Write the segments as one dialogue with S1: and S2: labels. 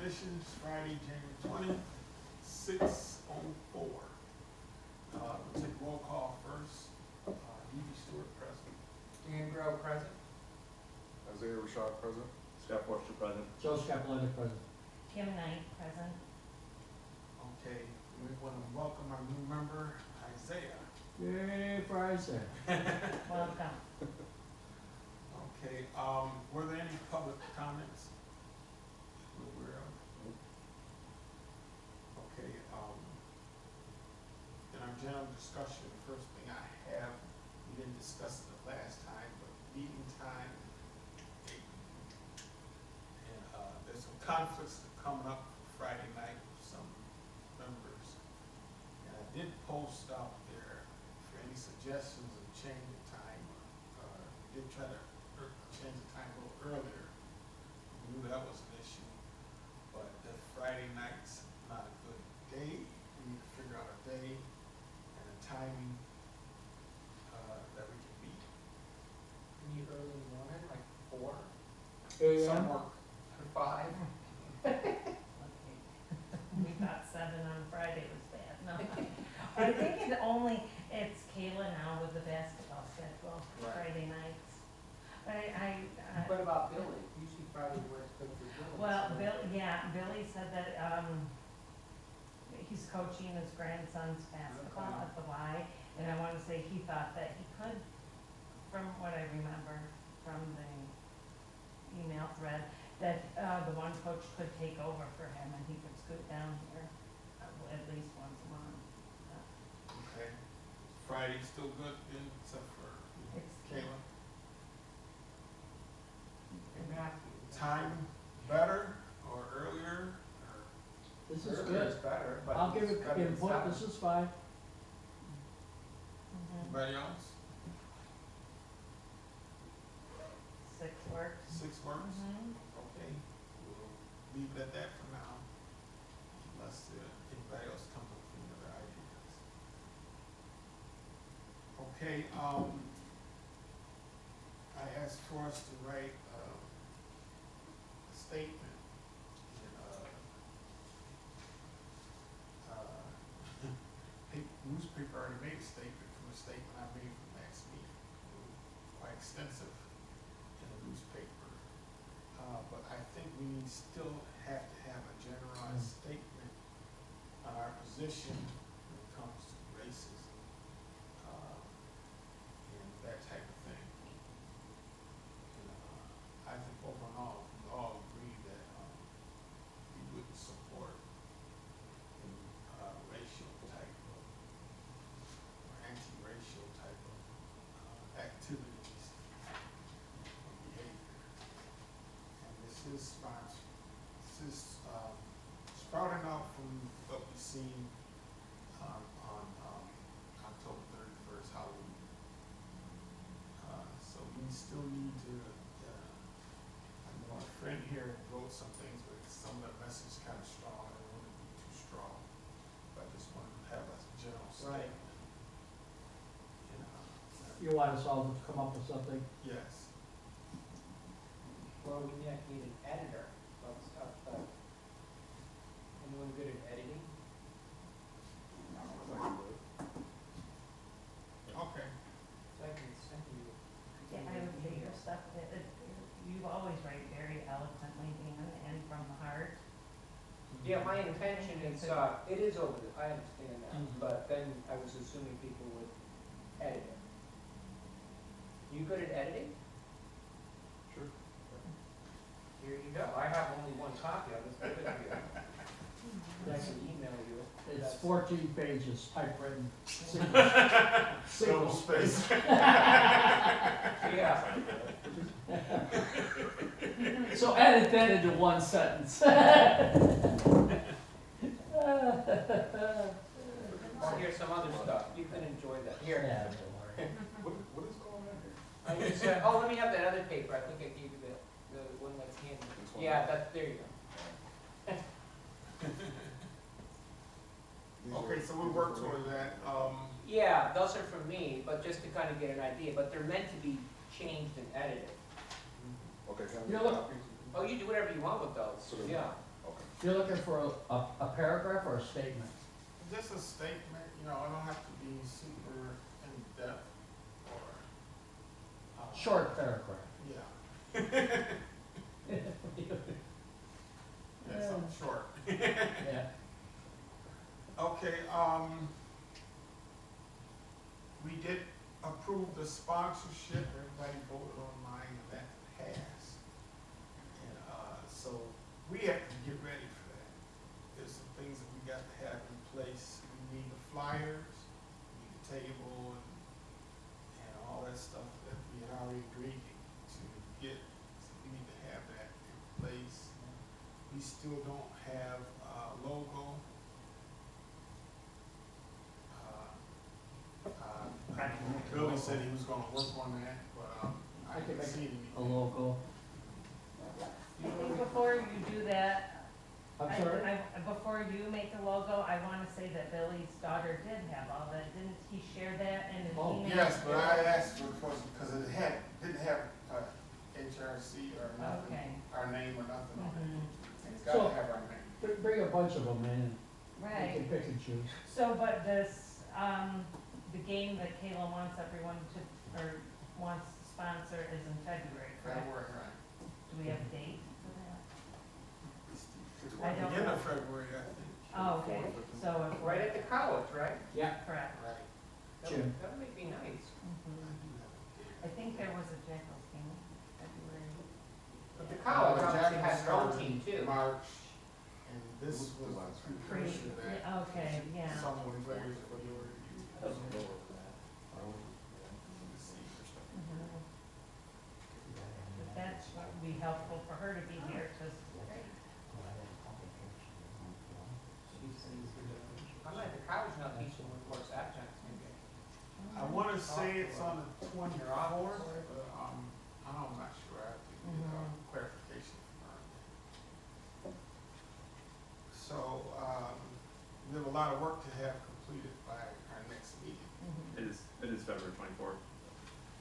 S1: commissions, Friday, January 20th, 6:04. We'll take roll call first. Evie Stewart, present.
S2: Dan Grove, present.
S3: Isaiah Rashad, present.
S4: Scott Forster, present.
S5: Joe Scapelli, present.
S6: Kim Knight, present.
S1: Okay, we want to welcome our new member, Isaiah.
S5: Yay, for Isaiah.
S6: Welcome.
S1: Okay, were there any public comments? We're aware of? Okay, in our general discussion, the first thing I have, we didn't discuss it the last time, but meeting time, and, there's some conflicts coming up Friday night with some members. And I did post out there for any suggestions of change of time, did try to change the time a little earlier. We knew that was an issue, but if Friday night's not a good day, we need to figure out a day and a timing, that we can meet.
S2: Meet early in the morning, like 4
S1: Some
S5: AM?
S1: work.
S2: or 5.
S6: Okay. We thought 7 on Friday was bad, no. I think it's Kayla now with the basketball schedule,
S1: Right.
S6: Friday nights.
S2: What about Billy? Usually Friday works good for Billy.
S6: Well,
S2: so-
S6: Billy said that, he's coaching his grandson's basketball
S2: Okay.
S6: at the Y, and I wanna say he thought that he could, from what I remember from the email thread, that, the one coach could take over for him and he could scoot down here at least once a month.
S1: Okay. Friday still good, except for
S6: It's
S1: Kayla.
S2: And Matthew.
S1: Time better or earlier, or?
S5: This is
S2: Earlier is
S5: good.
S2: better, but
S5: I'll give
S2: it's
S5: it
S2: better than
S5: input,
S2: 7.
S5: this is fine.
S1: Anybody else?
S6: 6 works.
S1: 6 works?
S6: Mhm.
S1: Okay, we'll leave it at that for now, unless anybody else comes up with any other ideas. Okay, I asked for us to write a statement, and, newspaper already made a statement from a statement I made from last meeting. It was quite extensive in the newspaper. But I think we still have to have a generalized statement on our position when it comes to racism, and that type of thing. And, I think overall, we all agree that, we wouldn't support any, racial type of, or anti-racial type of, activities or behavior. And this is sprouting out from what we've seen on October 31st, Halloween. So we still need to, I know our friend here wrote some things, but some of the message is kind of strong, I don't want it to be too strong. But I just wanted to have a general
S2: Right.
S1: statement. And,
S5: You want us all to come up with something?
S1: yes.
S2: Well, we need an editor of stuff, but anyone good at editing?
S1: Okay.
S2: So I can send you.
S6: Yeah, I would say your stuff, you always write very eloquently, Dan, and from the heart.
S2: Yeah, my intention is, it is over the, I understand that,
S5: Mhm.
S2: but then I was assuming people would edit it. You good at editing?
S3: Sure.
S2: Here you go, I have only one copy of it, but give it to you. I can email you.
S5: It's
S2: That's-
S5: 14 pages, typewritten, single,
S1: Single space.
S2: Yeah.
S5: So edit that into one sentence.
S2: Oh, here's some other stuff, you can enjoy that. Here.
S5: Yeah, don't worry.
S3: What is going on here?
S2: I just said, oh, let me have that other paper, I think I gave you the one that's handed.
S3: This one?
S2: Yeah, that's, there you go.
S3: These
S1: Okay,
S3: are-
S1: so we
S3: these are
S1: work
S3: for me?
S1: toward that,
S2: Yeah, those are from me, but just to kind of get an idea, but they're meant to be changed and edited.
S3: Okay, can I
S5: Yeah,
S3: make
S5: look.
S3: copies?
S2: Oh, you do whatever you want with those,
S3: So then-
S2: yeah.
S3: Okay.
S5: You're looking for a paragraph or a statement?
S1: Just a statement, you know, it don't have to be super in-depth or.
S5: Short paragraph.
S1: Yeah. Yeah, something short.
S5: Yeah.
S1: Okay, we did approve the sponsorship, everybody voted on mine, and that passed. And, so we have to get ready for that. There's some things that we got to have in place. We need the flyers, we need the table, and all that stuff that we had already agreed to get. So we need to have that in place. We still don't have a logo. Billy said he was gonna work on that, but, I
S5: I can
S1: didn't
S5: make
S1: see
S5: A
S1: anything.
S5: logo.
S6: I think before you do that,
S5: I'm sorry?
S6: before you make the logo, I wanna say that Billy's daughter did have all that, didn't he share that in an
S5: Oh.
S6: email?
S1: Yes, but I asked for, because it didn't have, HRC or nothing,
S6: Okay.
S1: our name or nothing on it.
S6: Mhm.
S1: It's
S5: So-
S1: gotta have our name.
S5: Bring a bunch of them in, you
S6: Right,
S5: can pick and choose.
S6: so, but this, the game that Kayla wants everyone to, or wants to sponsor is in February, correct?
S1: February, right.
S6: Do we have a date for that?
S1: It's
S6: I don't
S1: beginning
S6: know.
S1: of February, I think.
S6: Oh, okay, so if.
S2: Right at the college, right?
S5: Yeah,
S6: Correct.
S1: Right.
S5: Jim.
S2: That would be nice.
S1: I
S6: Mhm.
S1: do have a date.
S6: I think there was a Jackals game in February.
S2: But the college obviously
S1: Jackson
S2: has their own
S1: started
S2: team too.
S1: March, and this was
S3: The last
S1: the
S6: Pre,
S1: precursor that
S6: yeah, okay, yeah.
S1: someone players for your review.
S3: That's lower than that.
S6: Mhm. But that would be helpful for her to be here, cause
S2: I'm at the college now, teaching with Morris Jackson game.
S1: I wanna say it's on the 24th, but, I'm not sure, I have to get clarification from her. So, we have a lot of work to have completed by our next meeting.
S6: Mhm.
S4: It is February 24th.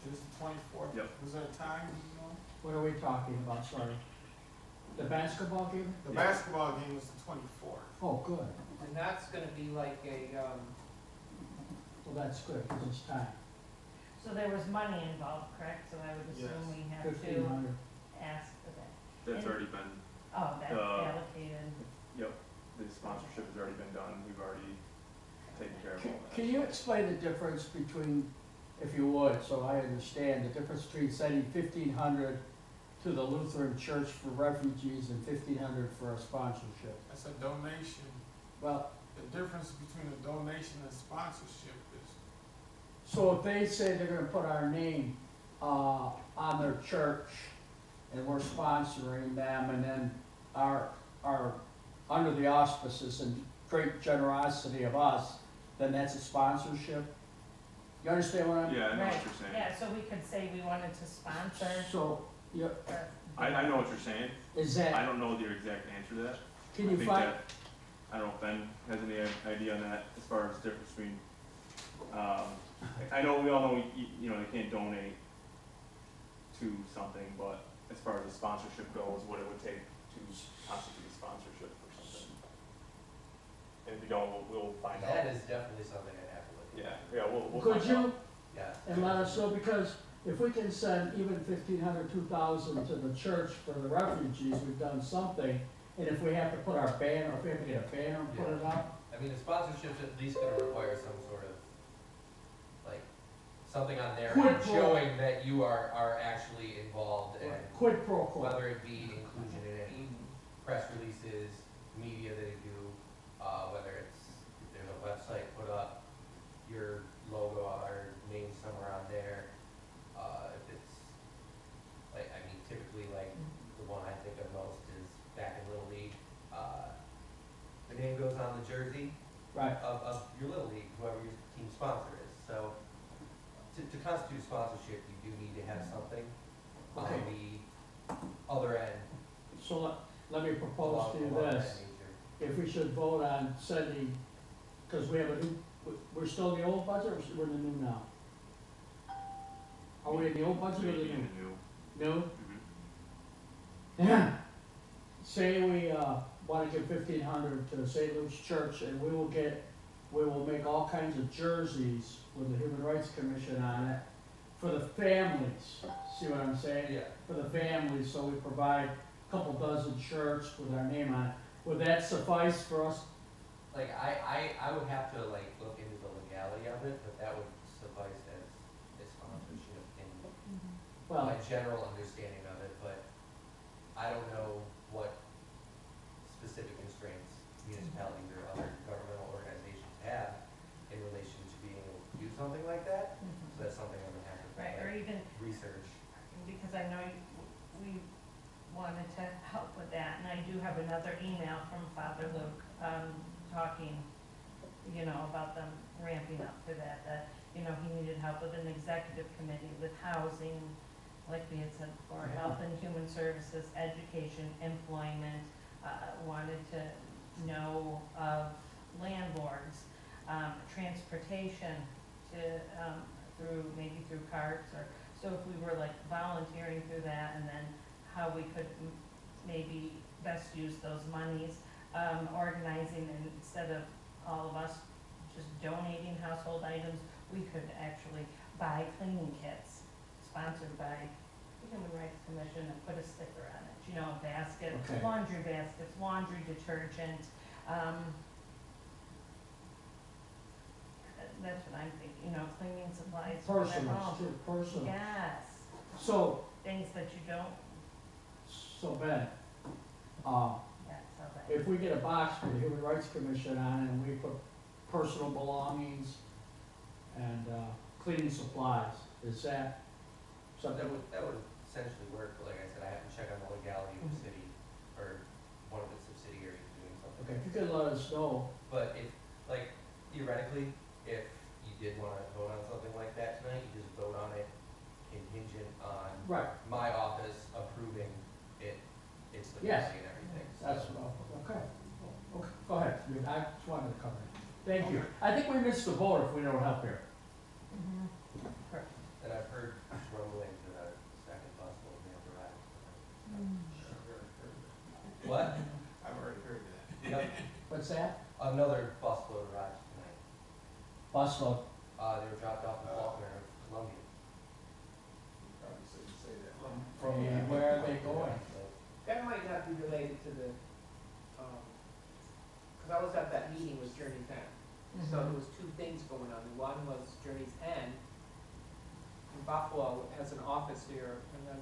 S1: It is the 24th?
S4: Yep.
S1: Was there a time, do you know?
S5: what are we talking about, sorry? The basketball game?
S1: The
S4: Yeah.
S1: basketball game is the 24th.
S5: Oh, good,
S2: And that's gonna be like a,
S5: well, that's good, because it's time,
S6: So there was money involved, correct? So I would assume
S1: Yes.
S6: we have
S5: 1,500.
S6: to ask for that.
S4: That's
S6: And-
S4: already been,
S6: Oh, that's allocated.
S4: yep, the sponsorship has already been done. We've already taken care of all that.
S5: Can you explain the difference between, if you would, so I understand, the difference between sending 1,500 to the Lutheran Church for refugees and 1,500 for a sponsorship?
S1: That's a donation.
S5: Well,
S1: The difference between a donation and sponsorship is,
S5: so if they say they're gonna put our name, on their church, and we're sponsoring them, and then our, under the auspices and great generosity of us, then that's a sponsorship? You understand what I'm?
S4: Yeah, I know
S6: Right.
S4: what you're saying.
S6: Yeah, so we could say we wanted to sponsor.
S5: So, yeah,
S6: or-
S4: I know what you're saying.
S5: is
S4: I
S5: that,
S4: don't know the exact answer to that.
S5: can
S4: I
S5: you
S4: think
S5: find,
S4: that- I don't know if Ben has any idea on that as far as the difference between, I know, we all know, you know, they can't donate to something, but as far as the sponsorship goes, what it would take to constitute a sponsorship or something. And if you don't, we'll find out.
S7: That is definitely something I'd have to look at.
S4: Yeah, we'll
S5: could
S4: find out.
S5: you,
S7: Yeah.
S5: and let us know, because if we can send even 1,500, 2,000 to the church for the refugees, we've done something. And if we have to put our banner, if we have to get a banner and put it up,
S7: I mean, the sponsorship's at least gonna require some sort of, like, something on there
S5: Quid pro-
S7: showing that you are actually involved and
S5: quid pro quo.
S7: whether it be inclusion in any press releases, media that you do, whether it's, if there's a website put up, your logo or name somewhere on there, if it's, like, I mean, typically, like, the one I think of most is back in Little League, the name goes on the jersey
S5: Right,
S7: of your Little League, whoever your team sponsor is, so to constitute sponsorship, you do need to have something on
S5: Okay.
S7: the other end.
S5: so let me propose to you
S7: along that
S5: this.
S7: nature.
S5: If we should vote on sending, because we have a new, we're still in the old budget, or we're in the new now? Are we in the old budget or the
S4: Maybe
S5: new?
S4: in the new.
S5: New?
S4: Mhm.
S5: Yeah. Say we, wanna give 1,500 to St. Luke's Church, and we will make all kinds of jerseys with the Human Rights Commission on it for the families, see what I'm saying?
S7: Yeah.
S5: For the families, so we provide a couple dozen shirts with our name on it. Would that suffice for us?
S7: Like, I would have to like look into the legality of it, but that would suffice as sponsorship in
S5: Well,
S7: my general understanding of it, but I don't know what specific constraints municipalities or other governmental organizations have in relation to being able to do something like that. So that's something I'm gonna have to
S6: Right, or
S7: like,
S6: even,
S7: research.
S6: because I know we wanted to help with that, and I do have another email from Father Luke, talking, you know, about them ramping up to that, you know, he needed help with an executive committee, with housing, like we had said before, health and human services, education, employment, wanted to know of landlords, transportation to, maybe through carts, or, so if we were like volunteering through that, and then how we could maybe best use those monies, organizing, and instead of all of us just donating household items, we could actually buy cleaning kits sponsored by the Human Rights Commission and put a sticker on it, you know, a basket,
S5: Okay.
S6: laundry baskets, laundry detergent, that's what I'm thinking, you know, cleaning supplies for their
S5: personal,
S6: home.
S5: too, personal.
S6: Yes,
S5: So,
S6: things that you don't,
S5: Ben,
S6: that's how that.
S5: if we get a box for the Human Rights Commission on it, and we put personal belongings and, cleaning supplies, is that something?
S7: That would essentially work, but like I said, I have to check on the legality of the city or one of its subsidiaries doing something.
S5: Okay, if you could let us know.
S7: But if, like, theoretically, if you did wanna vote on something like that tonight, you just vote on it contingent on
S5: Right.
S7: my office approving it, its
S5: Yes.
S7: legality and everything, so.
S5: That's what, okay. Okay, go ahead, I just wanted to cover it. Thank you. I think we missed the vote if we don't help here.
S6: Mhm.
S7: And I've heard rumblings that a second bus will be arrived. What?
S1: I've already heard that.
S7: Yep,
S5: What's that?
S7: another busload arrives tonight.
S5: Busload.
S7: They were dropped off in Faulkner, Columbia.
S1: Probably shouldn't say that.
S5: From where are they going?
S2: That might not be related to the, cause I was at that meeting with Journey's End. So there was two things going on. One was Journey's End, in Buffalo has an office here, and then,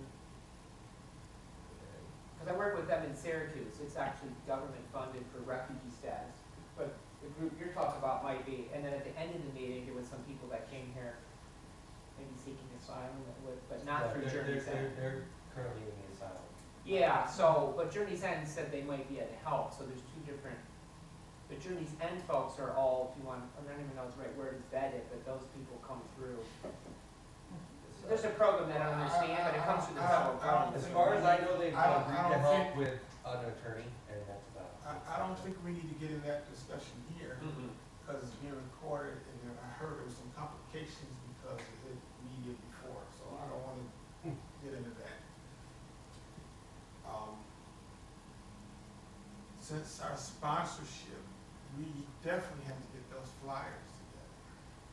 S2: cause I work with them in Syracuse, it's actually government funded for refugee status. But the group you're talking about might be, and then at the end of the meeting, there was some people that came here, maybe seeking asylum, but not through Journey's End.
S7: They're currently in the asylum.
S2: Yeah, so, but Journey's End said they might be able to help, so there's two different, the Journey's End folks are all, if you want, I don't even know the right word, is vetted, but those people come through. There's a program that I don't understand, but it comes through the federal government.
S7: As far as I know, they've
S1: I don't-
S7: agreed
S1: I
S7: to
S1: don't
S7: help
S1: think-
S7: with an attorney, and that's about.
S1: I don't think we need to get in that discussion here, because it's being recorded, and then I heard there was some complications because it hit media before, so I don't wanna get into that. Since our sponsorship, we definitely have to get those flyers together.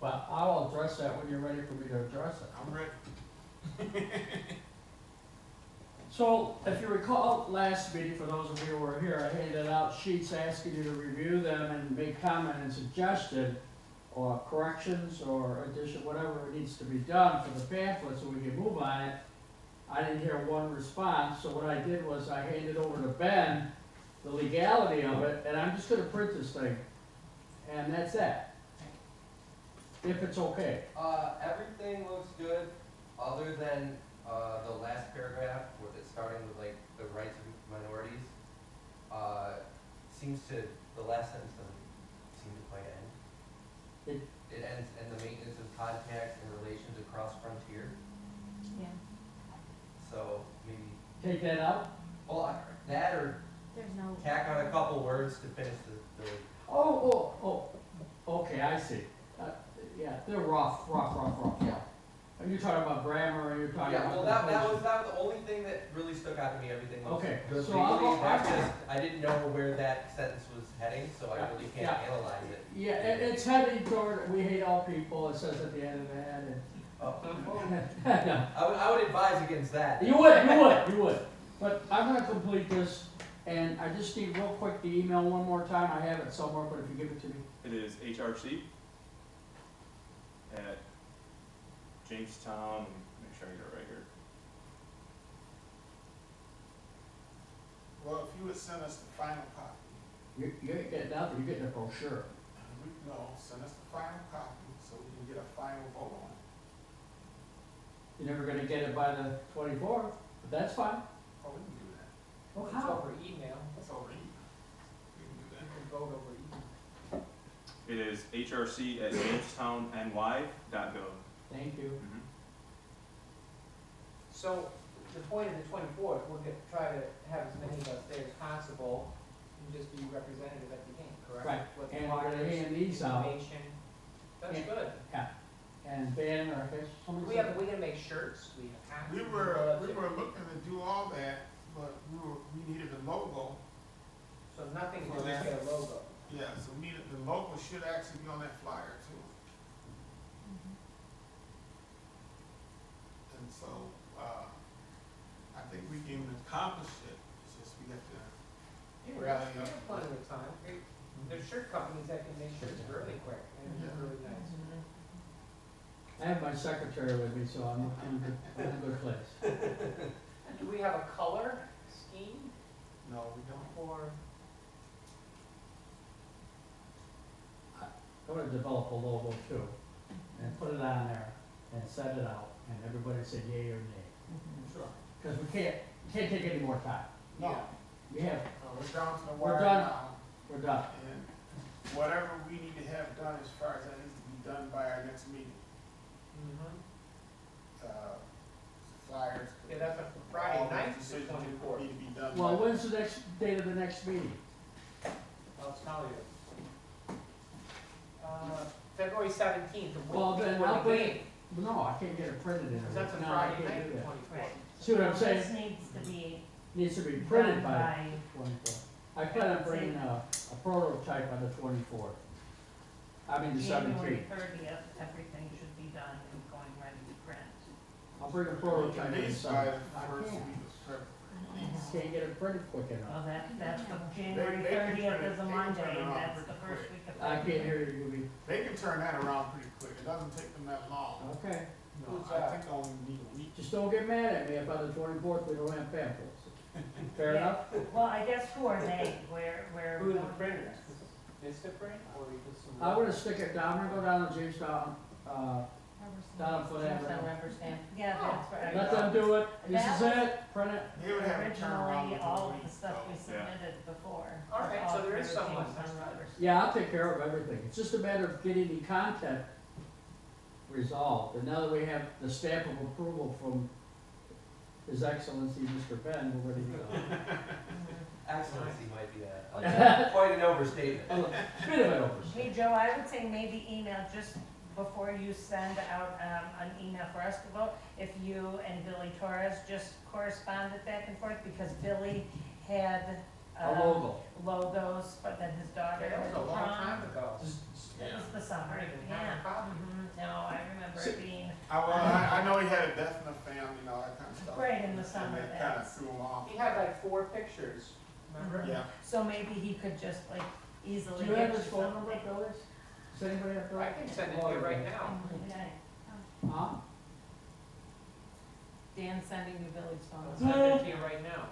S5: Well, I'll address that when you're ready for me to address it.
S1: I'm ready.
S5: So, if you recall, last meeting, for those of you who were here, I handed out sheets asking you to review them and make comment and suggestion, or corrections, or addition, whatever needs to be done for the pamphlet so we can move on it. I didn't hear one response, so what I did was I handed over to Ben the legality of it, and I'm just gonna print this thing, and that's that. If it's okay.
S7: Everything looks good, other than, the last paragraph, where it's starting with like the rights of minorities. Seems to, the last sentence doesn't seem to quite end. It ends, and the maintenance of contacts and relations across frontier,
S6: Yeah,
S7: so maybe,
S5: Take that out?
S7: well, that or
S6: there's no.
S7: tack on a couple words to finish the
S5: Oh, okay, I see. Yeah, they're rough, yeah. Are you talking about grammar, or you're talking
S7: Yeah,
S5: about?
S7: well, that
S5: completion?
S7: was the only thing that really stuck out to me, everything was.
S5: Okay,
S7: was
S5: so I'll
S7: legally,
S5: go-
S7: that's just, I didn't know where that sentence was heading, so I really can't
S5: Yeah.
S7: analyze it.
S5: Yeah, it's heading toward, we hate all people, it says at the end of that, and.
S7: Oh.
S5: No.
S7: I would advise against that.
S5: You would. But I'm gonna complete this, and I just need real quick the email one more time, I have it somewhere, but if you give it to me.
S4: It is HRC at Jamestown, make sure I get it right here.
S1: Well, if you would send us the final copy,
S5: You ain't getting nothing, you're getting a brochure.
S1: send us the final copy, so we can get a final vote on it.
S5: You're never gonna get it by the 24th, but that's fine.
S1: Oh, we can do that.
S5: Well,
S2: It's
S5: how?
S2: over email,
S1: That's all right. We can do
S2: you
S1: that.
S2: can vote over email.
S4: It is HRC at jamestowny.gov.
S5: Thank you.
S2: So, the point of the 24th, we'll try to have as many of us there as possible, and just be representative at the game, correct?
S5: Right,
S2: With
S5: and we're gonna
S2: flyers,
S5: hand these out.
S2: information. That's
S5: And-
S2: good.
S5: And Ben, or I guess somebody
S2: We
S5: said.
S2: have, we gonna make shirts, we have.
S1: We
S2: to.
S1: were looking to do all that, but we needed a logo.
S2: So nothing
S1: For
S2: will
S1: that.
S2: get a logo.
S1: Yeah, so the logo should actually be on that flyer too. And so, I think we can accomplish it, it's just we have to,
S2: Yeah, we have plenty of time. There's shirt companies that can make shirts really quick, and they're really nice.
S5: I have my secretary with me, so I'm in a good place.
S2: Do we have a color scheme
S1: no, we don't.
S2: for?
S5: I'm gonna develop a logo too, and put it on there, and send it out, and everybody say yay or nay.
S1: Sure.
S5: Cause we can't take any more time.
S1: No,
S5: We have,
S1: we're down to the
S5: We're
S1: wire
S5: done.
S1: now.
S5: we're done.
S1: And whatever we need to have done as far as that needs to be done by our next meeting. Flyers.
S2: Yeah, that's a Friday
S1: all those
S2: night, the
S1: decisions
S2: 24th.
S1: Need to be done.
S5: Well,
S1: by-
S5: when's the next date of the next meeting?
S2: I'll tell you. February 17th, the
S5: Well,
S2: week
S5: then
S2: before
S5: I'll
S2: the
S5: bring
S2: game.
S5: No, I can't get it printed in.
S2: Because that's a
S5: No, I
S2: Friday
S5: can't
S2: night,
S5: do
S2: the
S5: that.
S2: 24th.
S5: See what I'm saying?
S6: This needs to be
S5: Needs to be
S6: done
S5: printed by
S6: by,
S5: 24th. I plan on bringing a prototype on the 24th. I mean the
S6: January
S5: 17th.
S6: 30th, everything should be done and going ready to print.
S5: I'll bring a
S1: We can
S5: prototype on the
S1: release by
S5: 17th.
S1: the
S5: I
S1: first
S5: can't.
S1: week of February.
S5: Can't get it printed quick enough.
S6: Well, that's the January
S1: They can
S6: 30th
S1: turn it-
S6: is a
S1: they can
S6: Monday,
S1: turn it
S6: and
S1: around
S6: that's the
S1: pretty
S6: first
S1: quick.
S6: week of
S5: I can't
S6: February.
S5: hear you, Ruby.
S1: They can turn that around pretty quick, it doesn't take them that long.
S5: Okay.
S1: No,
S2: Who's
S1: I
S2: that?
S1: think I only need a week.
S5: Just don't get mad at me if on the 24th we don't have pamphlets. Fair
S6: Yeah.
S5: enough?
S6: Well, I guess who are they, where?
S2: Who are the printers? Vista Print, or we just some?
S5: I'm gonna stick it down, I'm gonna go down to Jamestown, Down Foot Avenue.
S6: Rubber stamp, yeah,
S2: Oh,
S6: that's right.
S5: let them do it, this is
S6: That
S5: it, print it.
S1: They would have to turn around.
S6: Originally,
S1: within a
S6: all of
S1: week,
S6: the stuff we
S1: so.
S6: submitted before.
S2: All right, so there is
S6: all
S2: someone.
S6: things on rubber stamp.
S5: Yeah, I'll take care of everything, it's just a matter of getting the content resolved, and now that we have the stamp of approval from His Excellency Mr. Ben, we're ready to go.
S7: Excellency might be
S6: Okay.
S7: quite an overstatement.
S5: A bit of an oversight.
S6: Hey, Joe, I would say maybe email just before you send out, an email for us to vote, if you and Billy Torres just corresponded back and forth, because Billy had,
S5: A logo.
S6: logos, but then his daughter
S2: That
S6: had
S2: was a long
S6: drawn.
S2: time ago.
S6: It was the summer,
S2: I don't even
S6: yeah.
S2: have a copy.
S6: No, I remember
S5: So-
S6: it being,
S1: I know he had a death in the family, you know, that kind of stuff.
S6: Right, in the summer,
S1: And that kind of
S6: that's-
S1: threw him off.
S2: He had like 4 pictures, remember?
S1: Yeah,
S6: so maybe he could just like
S5: Do
S6: easily
S5: you
S6: get
S5: have
S6: you
S5: his phone number,
S6: something.
S5: Billy? Does anybody have?
S2: I can send it to you right now.
S6: Okay.
S5: Huh?
S6: Dan's sending you Billy's phone.
S2: I'll send it to you right now.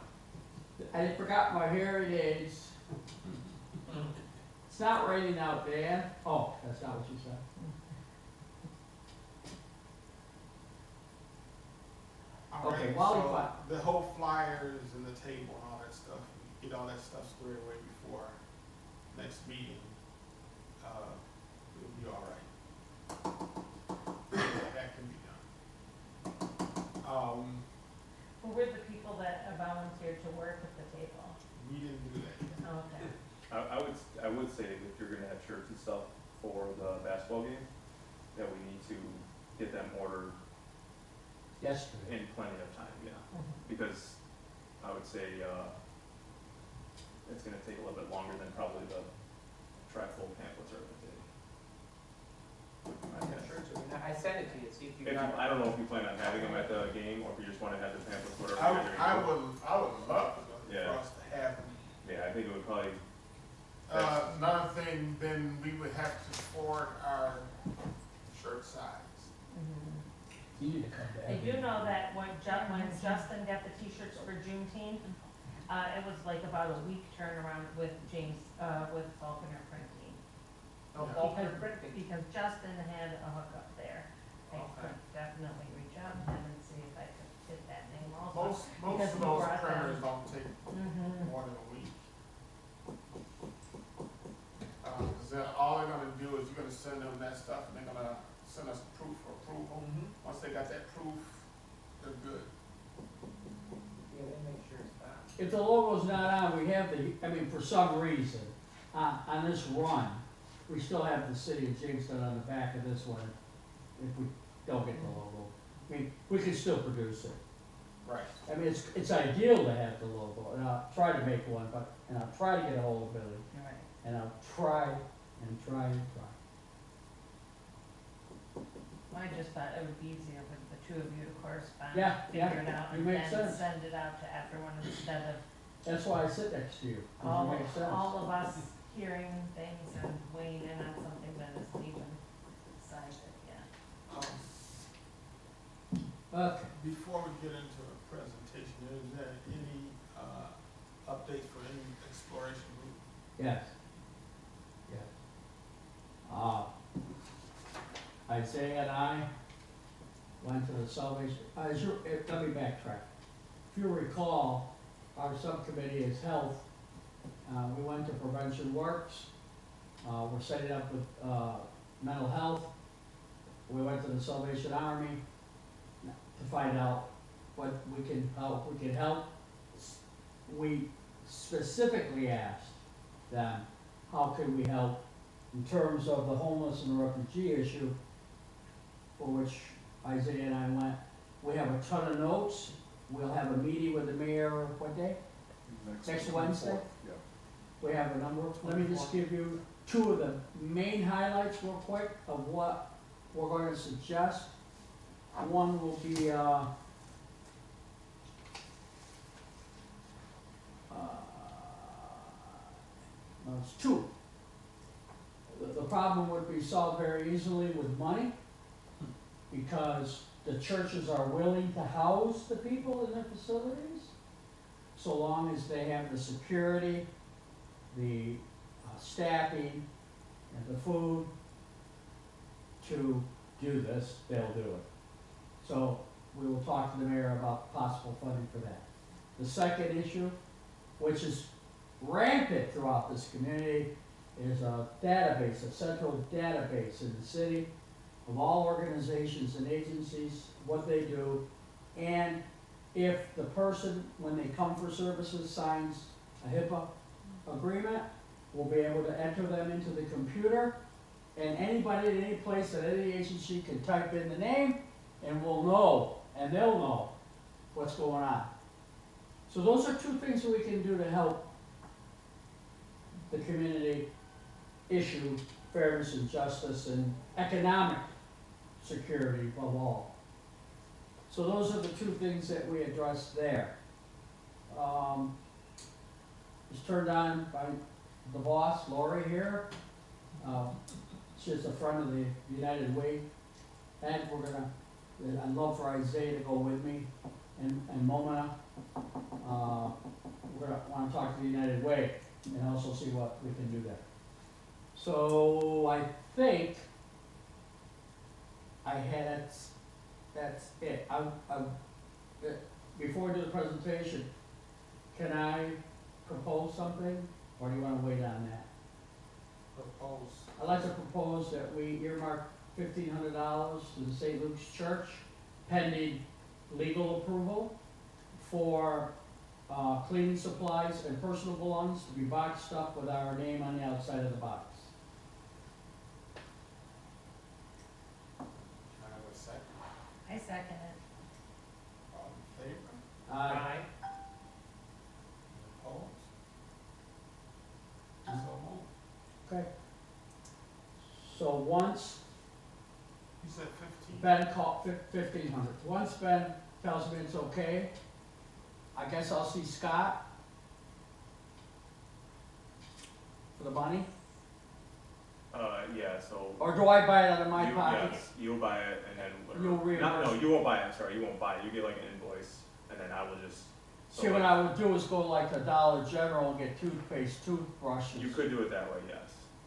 S5: I forgot my hearing aids. It's not raining out, Dan. Oh, that's not what you said.
S1: all
S5: Okay,
S1: right,
S5: while we
S1: so
S5: fi-
S1: the whole flyers and the table and all that stuff, we get all that stuff squared away before next meeting. It'll be all right. That can be done.
S6: Who were the people that volunteered to work at the table?
S1: We didn't do that yet.
S6: Okay.
S4: I would say if you're gonna have shirts and stuff for the basketball game, that we need to get them ordered
S5: Yesterday.
S4: in plenty of time, yeah. Because I would say, it's gonna take a little bit longer than probably the trifold pamphlets are gonna take.
S2: I'm not sure too. I sent it to you, see if you
S4: If you,
S2: got it.
S4: I don't know if you plan on having them at the game, or if you just wanna have the pamphlets, whatever. you guys are
S1: I
S4: gonna do.
S1: would love
S4: Yeah.
S1: for us to have them.
S4: Yeah, I think it would probably,
S1: Another thing, then we would have to forward our shirt size.
S5: You need to come back.
S6: I do know that when Justin got the t-shirts for Juneteenth, it was like about a week turnaround with James, with Falconer Printing.
S2: Oh,
S1: Yeah.
S2: Faulkner Printing.
S6: Because Justin had a hookup there. I
S2: Okay.
S6: could definitely reach out to him and see if I could get that name also.
S1: Most
S6: Because
S1: of
S6: we
S1: those
S6: brought them-
S1: printers don't take
S6: Mhm.
S1: more than a week. Cause then all they're gonna do is you're gonna send them that stuff and they're gonna send us proof for approval. Once they got that proof, they're good.
S2: Yeah, they make sure it's back.
S5: If the logo's not on, we have the, I mean, for some reason, on this run, we still have the city of Jamestown on the back of this one, if we don't get the logo. I mean, we can still produce it.
S1: Right.
S5: I mean, it's ideal to have the logo, and I'll try to make one, and I'll try to get a hold of Billy,
S6: Right.
S5: and I'll try and try and try.
S6: I just thought it would be easier with the two of you to correspond.
S5: Yeah, yeah,
S6: Figure it out
S5: it
S6: and
S5: makes
S6: then
S5: sense.
S6: send it out to everyone instead of
S5: That's why I sit next to you, 'cause
S6: all,
S5: it makes sense.
S6: all of us hearing things and weighing in on something that isn't even decided yet.
S5: Okay,
S1: Before we get into the presentation, is there any, updates for any exploration group?
S5: yes. Yes. Isaiah and I went to the Salvation, let me backtrack. If you recall, our subcommittee is health. We went to Prevention Works. We're setting up with, mental health. We went to the Salvation Army to find out what we can, how we can help. We specifically asked them, how can we help in terms of the homeless and the refugee issue, for which Isaiah and I went. We have a ton of notes. We'll have a meeting with the mayor, what day? Next Wednesday?
S3: Yeah.
S5: We have a number. Let me just give you two of the main highlights real quick of what we're going to suggest. One will be, no, it's two. The problem would be solved very easily with money, because the churches are willing to house the people in their facilities, so long as they have the security, the staffing, and the food to do this, they'll do it. So we will talk to the mayor about possible funding for that. The second issue, which is rampant throughout this community, is a database, a central database in the city of all organizations and agencies, what they do, and if the person, when they come for services, signs a HIPAA agreement, we'll be able to enter them into the computer, and anybody at any place at any agency can type in the name, and we'll know, and they'll know what's going on. So those are two things that we can do to help the community issue fairness and justice and economic security above all. So those are the two things that we addressed there. Was turned on by the boss, Lori here. She's the front of the United Way. And we're gonna, I'd love for Isaiah to go with me and Mona. We're gonna wanna talk to the United Way and also see what we can do there. So I think that's it. Before we do the presentation, can I propose something, or do you wanna wait on that?
S1: Propose.
S5: I'd like to propose that we earmark $1,500 to the St. Luke's Church pending legal approval for cleaning supplies and personal belongings to be boxed up with our name on the outside of the box.
S1: Can I have a second?
S6: I second it.
S5: Okay. So once
S1: You said 15?
S5: Ben called, 1,500, once Ben tells me it's okay, I guess I'll see Scott for the money,
S4: Yeah, so.
S5: or do I buy it out of my
S4: you-
S5: pocket?
S4: Yes, you'll buy it and then.
S5: You'll
S4: No,
S5: reimburse.
S4: you won't buy it, I'm sorry, you won't buy it, you get like an invoice, and then I will just. so
S5: See, what I would do is go like to Dollar General and get toothpaste, toothbrushes.
S4: You could do it that way, yes.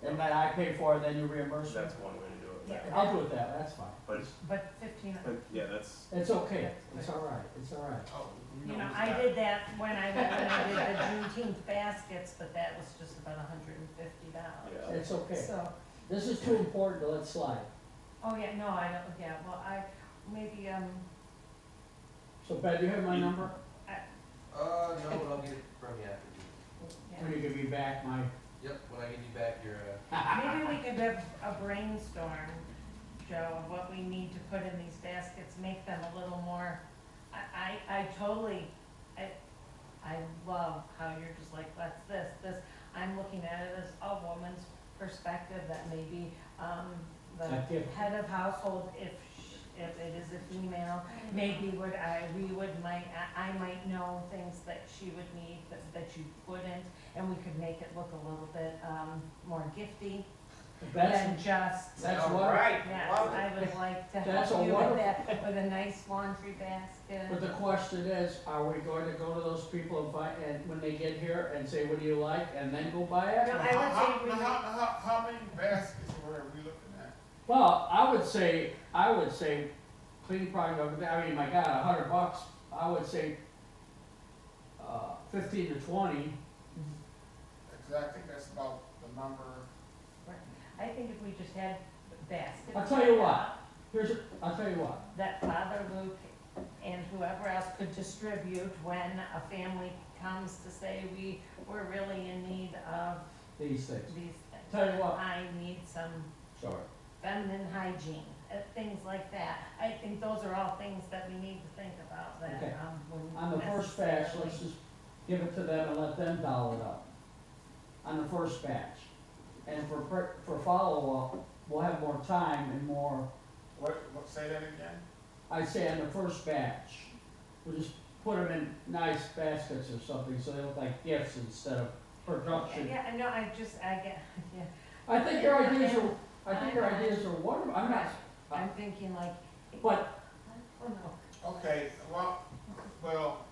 S5: And then I pay for it, then you reimburse me?
S4: That's one way to do it.
S6: Yeah.
S5: I'll do it that way, that's fine.
S4: But,
S6: But 15,
S4: yeah, that's,
S5: It's okay, it's all right, it's all right.
S1: Oh,
S6: you know,
S1: who's
S6: I
S1: that?
S6: did that when I did the Juneteenth baskets, but that was just about $150.
S4: yeah.
S5: It's okay.
S6: So,
S5: This is too important to let slide.
S6: oh yeah, no, I don't, yeah, well, maybe,
S5: So Ben, do you have my number?
S7: No, but I'll get it from you after you.
S6: yeah.
S5: When you give me back my,
S7: Yep, when I give you back your,
S6: Maybe we could have a brainstorm, Joe, of what we need to put in these baskets, make them a little more, I totally, I love how you're just like, that's this. I'm looking at it as a woman's perspective, that maybe, the
S5: That gift.
S6: head of household, if it is a female, maybe I might know things that she would need that you wouldn't, and we could make it look a little bit, more gifty than
S5: that's,
S6: just.
S5: that's
S2: All
S5: what,
S2: right,
S6: Yes,
S2: love it.
S6: I would like to
S5: That's
S6: help
S5: a
S6: you with
S5: wonderful-
S6: that, with a nice laundry basket.
S5: but the question is, are we going to go to those people and find, and when they get here and say, what do you like, and then go buy it?
S6: No,
S1: Now,
S6: I would say we
S1: how many baskets were we looking at?
S5: Well, I would say, cleaning product, I mean, my God, $100, I would say, 15 to 20.
S1: Exactly, that's about the number.
S6: I think if we just had baskets.
S5: I'll tell you what. I'll tell you what,
S6: That Father Luke and whoever else could distribute when a family comes to say, we're really in need of
S5: these things.
S6: these things.
S5: Tell you what.
S6: I need some
S5: Sorry.
S6: feminine hygiene, things like that. I think those are all things that we need to think about that,
S5: Okay.
S6: wouldn't
S5: On the first batch,
S6: necessarily-
S5: let's just give it to them and let them doll it up. On the first batch. And for follow-up, we'll have more time and more,
S1: Say that again?
S5: I say on the first batch, we'll just put them in nice baskets or something, so they look like gifts instead of production.
S6: Yeah, I know, I get, yeah.
S5: I think your ideas are wonderful, I'm not,
S6: I'm thinking like,
S5: but,
S6: oh no.
S1: Okay, well,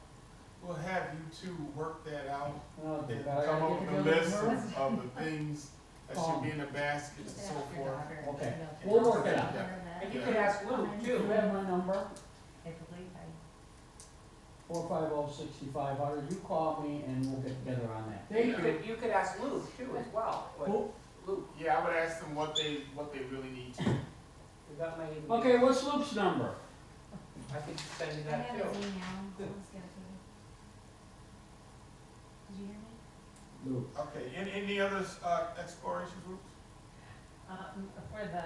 S1: we'll have you two work that out.
S5: oh,
S1: And
S5: God, I
S1: come
S5: gotta
S1: up
S5: get
S1: with a
S5: together
S1: list
S5: tomorrow.
S1: of the things that should be in the baskets and so forth.
S5: Okay, we'll work it out.
S2: And you could ask Luke
S5: Do you
S2: too.
S5: have my number?
S6: I believe
S5: 450-6500, you call me and we'll get together on that.
S2: You
S5: Thank you.
S2: could ask Luke too as well. What-
S5: Who?
S2: Luke,
S1: Yeah, I would ask them what they really need to.
S2: you got my email.
S5: Okay, what's Luke's number?
S2: I could send you
S6: I
S2: that
S6: have
S2: too.
S6: his email. Let's get it to you. Did you hear me?
S5: Luke.
S1: Okay, any other, exploration groups?
S6: For the,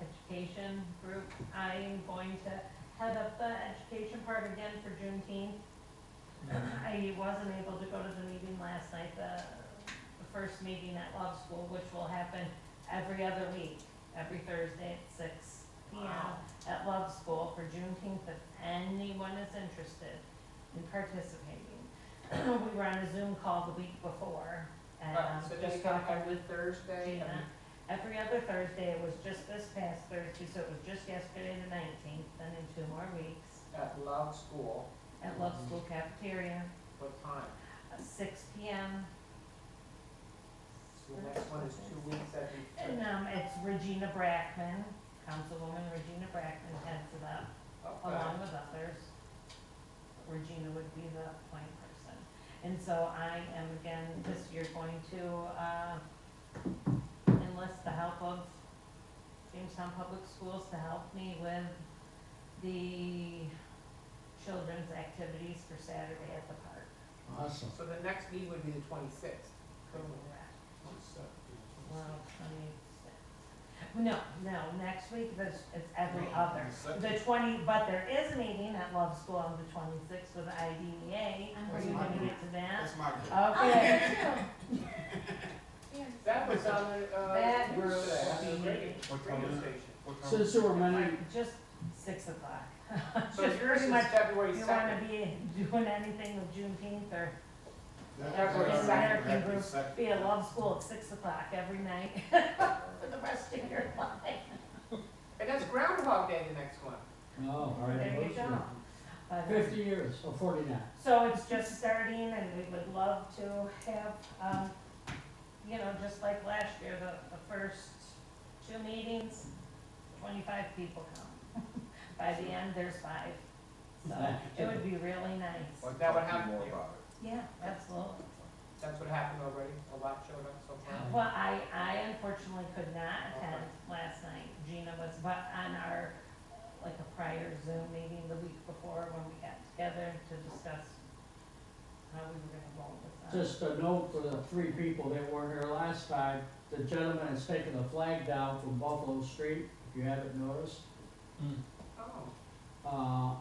S6: education group, I am going to head up the education part again for Juneteenth. I wasn't able to go to the meeting last night, the first meeting at Love School, which will happen every other week, every Thursday at 6 p.m. at Love School for Juneteenth, if anyone is interested in participating. We were on a Zoom call the week before, and
S2: So
S6: just
S2: just got
S6: talking
S2: every
S6: with
S2: Thursday.
S6: Gina. Every other Thursday, it was just this past Thursday, so it was just yesterday the 19th, then in 2 more weeks,
S2: At Love School,
S6: at Love School Cafeteria,
S2: what time?
S6: 6 p.m.
S2: So the next one is 2 weeks every.
S6: And, it's Regina Brackman, Councilwoman Regina Brackman heads it up, along with others. Regina would be the point person. And so I am again this year going to, enlist the help of Jamestown Public Schools to help me with the children's activities for Saturday at the park.
S5: Awesome.
S2: So the next meeting would be the 26th.
S6: Well, 26. No, next week, it's every other. But there is a meeting at Love School on the 26th with the IDEA. Are you gonna get to that?
S1: That's my group.
S6: Okay.
S2: That was on the,
S6: That
S2: where was that?
S6: should
S2: On the
S6: be-
S2: radio,
S3: What time
S2: radio
S3: is it?
S2: station.
S3: What time?
S5: Since there were many,
S6: Like, just 6 o'clock.
S2: So
S6: Just
S2: yours
S6: pretty
S2: is
S6: much,
S2: February
S6: if you wanna
S2: second.
S6: be doing anything with Juneteenth or
S2: February
S6: African
S2: second.
S6: American group, be at love school at 6 o'clock every night for the rest of your life.
S2: And that's Groundhog Day, the next one.
S5: oh, our
S6: There you
S5: anniversary.
S6: go. But,
S5: 50 years, or 49.
S6: so it's just starting and we would love to have, you know, just like last year, the first 2 meetings, 25 people come. By the end, there's 5. So it would be really nice.
S3: Like,
S2: That would
S3: talk to you
S2: happen
S3: more
S2: here.
S3: about it.
S6: Yeah, absolutely.
S2: That's what happened already, a lot showed up so far.
S6: Well, I unfortunately could not attend last night. Gina was, but on our, like a prior Zoom meeting the week before when we got together to discuss how we were gonna roll this out.
S5: Just a note for the 3 people that weren't here last time, the gentleman has taken the flag down from Buffalo Street, if you haven't noticed.
S2: Oh,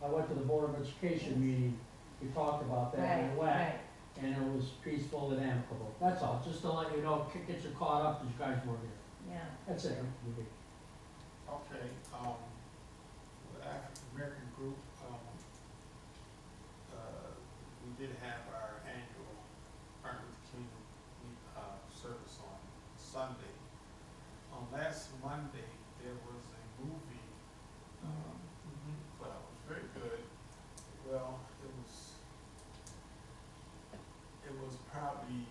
S5: I went to the Board of Education meeting, we talked about that, and it went,
S6: Right,
S5: and it was peaceful and amicable. That's all, just to let you know, get you caught up, because you guys weren't here.
S6: yeah.
S5: That's it.
S1: Okay, the African American group, we did have our annual Martin Luther King, service on Sunday. On last Monday, there was a movie, but it was very good. Well, it was probably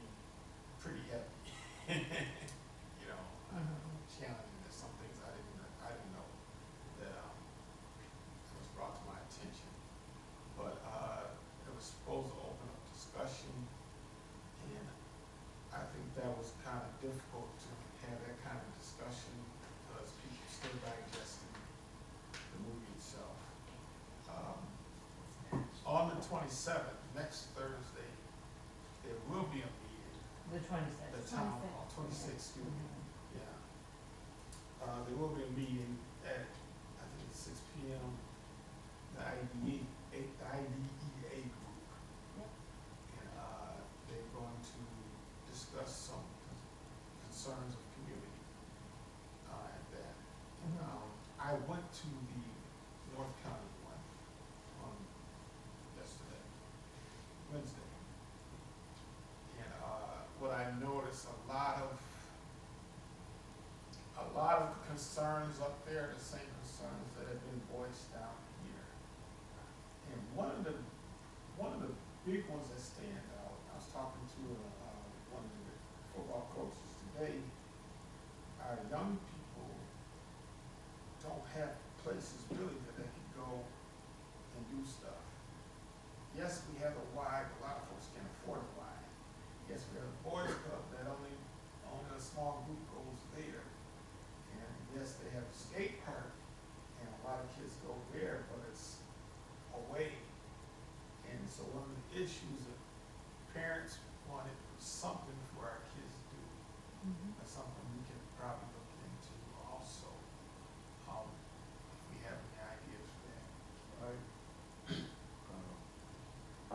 S1: pretty heavy. You know, challenging. There's some things I didn't know that was brought to my attention. But it was supposed to open up discussion, and I think that was kind of difficult to have that kind of discussion because people still digesting the movie itself. On the 27th, next Thursday, there will be a meeting,
S6: The
S1: the
S6: 26th.
S1: town hall, 26th, excuse me, yeah. There will be a meeting at, I think it's 6 p.m., the IDEA group.
S6: Yep.
S1: And, they're going to discuss some concerns of community, at that. And, I went to the North County one on yesterday, Wednesday. And, what I noticed, a lot of concerns up there, the same concerns that have been voiced down here. And one of the big ones that stand out, I was talking to, one of the football coaches today, our young people don't have places really that they can go and do stuff. Yes, we have a Y, but a lot of folks can't afford a Y. Yes, we have a boys club that only a small group goes there. And yes, they have a skate park, and a lot of kids go there, but it's away. And so one of the issues that parents wanted something for our kids to do. That's something we can probably look into also, if we have any ideas for that.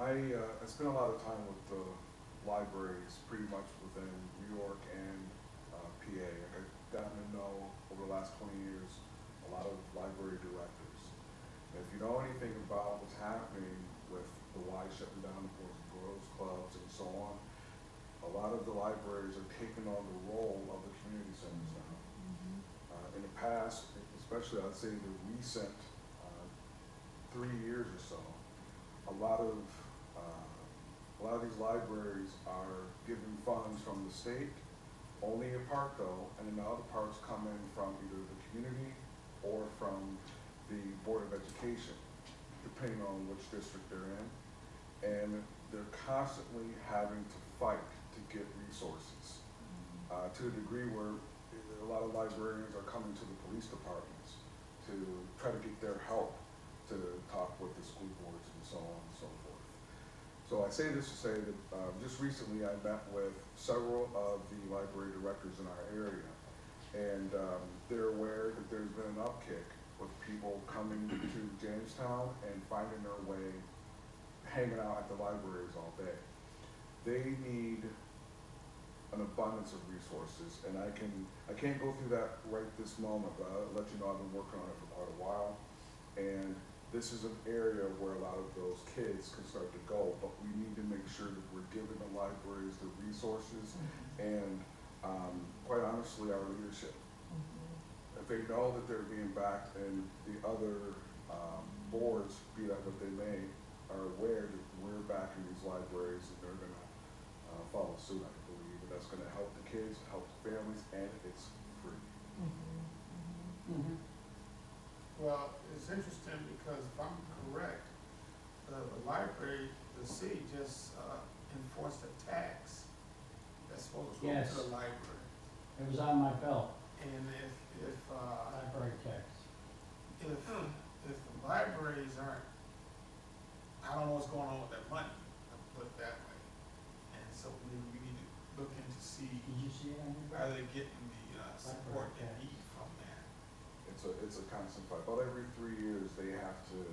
S3: I spent a lot of time with the libraries pretty much within New York and PA. I've gotten to know over the last 20 years a lot of library directors. And if you know anything about what's happening with the Y shutting down the girls clubs and so on, a lot of the libraries are taking on the role of the community centers now. In the past, especially I'd say the recent 3 years or so, a lot of these libraries are given funds from the state, only a part though, and then the other parts come in from either the community or from the Board of Education, depending on which district they're in. And they're constantly having to fight to get resources, to the degree where a lot of librarians are coming to the police departments to try to get their help to talk with the school boards and so on and so forth. So I say this to say that just recently I met with several of the library directors in our area, and they're aware that there's been an upkick with people coming to Jamestown and finding their way hanging out at the libraries all day. They need an abundance of resources, and I can't go through that right this moment, but I'll let you know I've been working on it for quite a while. And this is an area where a lot of those kids can start to go, but we need to make sure that we're giving the libraries the resources and, quite honestly, our leadership. If they know that they're being backed and the other, boards, be that what they may, are aware that we're backing these libraries and they're gonna, follow suit, I believe, and that's gonna help the kids, help the families, and it's free.
S5: Mhm.
S1: Well, it's interesting because if I'm correct, the library, the city just enforced a tax that's supposed to go
S5: Yes.
S1: to the library.
S5: It was on my bill,
S1: And if
S5: library tax.
S1: if the libraries aren't, I don't know what's going on with their money, I'll put it that way. And so maybe we need to look into see
S5: Did you see it on your bill?
S1: are they getting the support they need from that.
S3: It's a constant fight. About every 3 years, they have to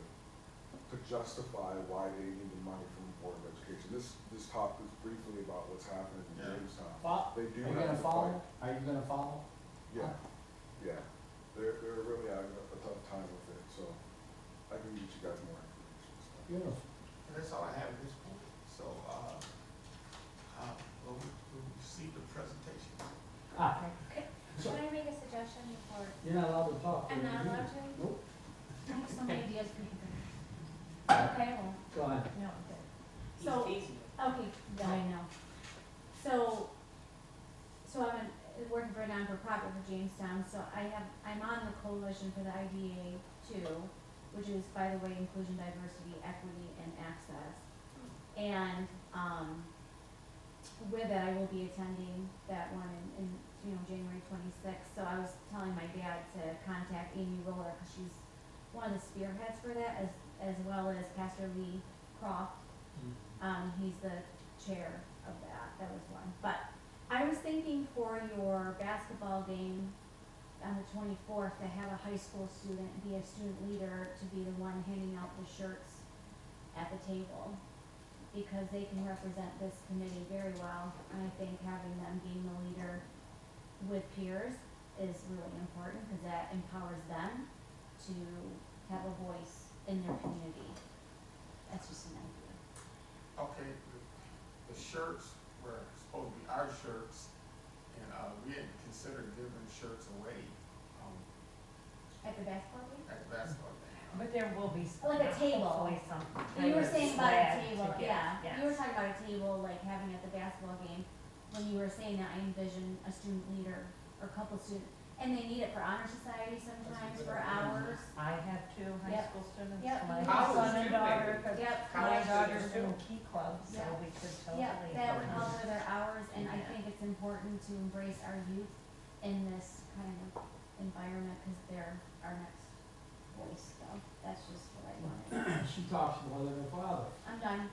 S3: justify why they need the money from the Board of Education. This talk is briefly about what's happening in
S1: Yeah.
S3: Jamestown.
S5: Are
S3: They do
S5: you
S3: have
S5: gonna
S3: to
S5: follow?
S3: fight.
S5: Are you gonna follow?
S3: Yeah, yeah. They're really having a tough time with it, so I can get you guys more information. So.
S5: Beautiful.
S1: And that's all I have at this point. So, we'll see the presentation.
S5: Ah,
S8: Can I make a suggestion before?
S5: you're not allowed to talk.
S8: I'm not allowed to?
S5: Nope.
S8: I have some ideas for you. Okay, well,
S5: Go ahead.
S6: No, good.
S2: He's
S8: So-
S2: teasing you.
S8: okay, yeah, I know. So I'm working for a non-for-profit for Jamestown, so I'm on the coalition for the IDA too, which is, by the way, inclusion, diversity, equity, and access. And, with it, I will be attending that one in January 26th. So I was telling my dad to contact Amy Roller, because she's one of the spearheads for that, as well as Pastor Lee Croft. He's the chair of that. That was one. But I was thinking for your basketball game on the 24th, to have a high school student be a student leader, to be the one handing out the shirts at the table, because they can represent this committee very well. And I think having them being the leader with peers is really important, because that empowers them to have a voice in their community. That's just an idea.
S1: Okay, the shirts were supposed to be our shirts, and we hadn't considered giving shirts away
S8: At the basketball game?
S1: at the basketball game.
S6: But there will be.
S8: Like a table.
S6: Hopefully some
S8: You were
S6: kind of
S8: saying about a
S6: swag to
S8: table,
S6: give,
S8: yeah.
S6: yes.
S8: You were talking about a table, like having at the basketball game. When you were saying that, I envisioned a student leader or a couple students, and they need it for honor society sometimes, for hours.
S6: I have two high
S8: Yep.
S6: school students,
S8: Yep.
S6: my
S2: College
S6: son and
S2: too,
S6: daughter,
S2: maybe.
S6: 'cause
S8: Yep.
S6: my
S2: College
S6: daughter's
S2: students
S6: in
S2: too.
S6: key club, so
S8: Yeah.
S6: we could totally.
S8: Yeah, that would
S6: encourage.
S8: help with their hours, and I
S6: Yeah.
S8: think it's important to embrace our youth in this kind of environment, because they're our next voice, so that's just what I wanted.
S5: She talks more than her father.
S8: I'm done.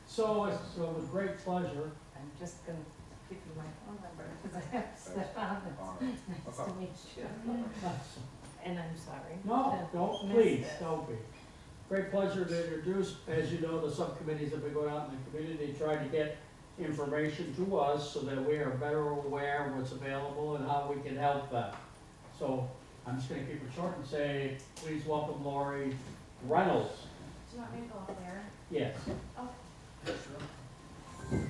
S5: So it's with great pleasure.
S6: I'm just gonna give you my phone number, because I have Stefan
S3: All
S6: that's
S3: right.
S6: nice to meet you. And I'm sorry.
S5: No,
S6: to
S5: don't,
S6: miss
S5: please,
S6: this.
S5: don't be. Great pleasure to introduce, as you know, the subcommittees have been going out in the community, trying to get information to us so that we are better aware of what's available and how we can help them. So I'm just gonna keep it short and say, please welcome Lori Reynolds.
S8: Do you want me to go up there?
S5: Yes.
S8: Oh,
S1: Sure.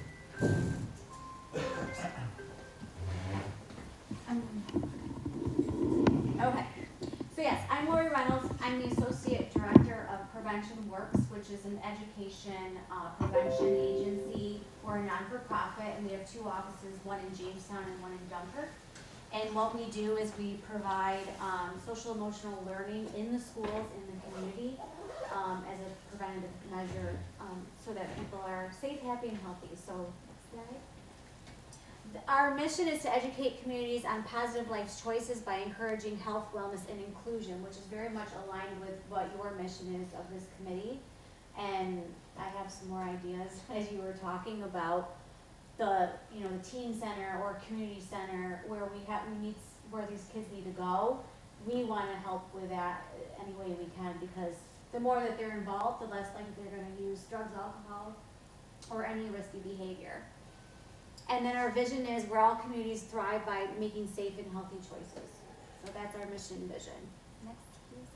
S8: Okay, so yes, I'm Lori Reynolds. I'm the Associate Director of Prevention Works, which is an education prevention agency. We're a non-for-profit, and we have two offices, one in Jamestown and one in Dunkirk. And what we do is we provide social emotional learning in the schools, in the community, as a preventative measure, so that people are safe, happy, and healthy. So, next slide. Our mission is to educate communities on positive life choices by encouraging health, wellness, and inclusion, which is very much aligned with what your mission is of this committee. And I have some more ideas as you were talking about the teen center or community center where where these kids need to go. We want to help with that any way we can, because the more that they're involved, the less likely they're going to use drugs, alcohol, or any risky behavior. And then our vision is where all communities thrive by making safe and healthy choices. So that's our mission and vision. Next, please.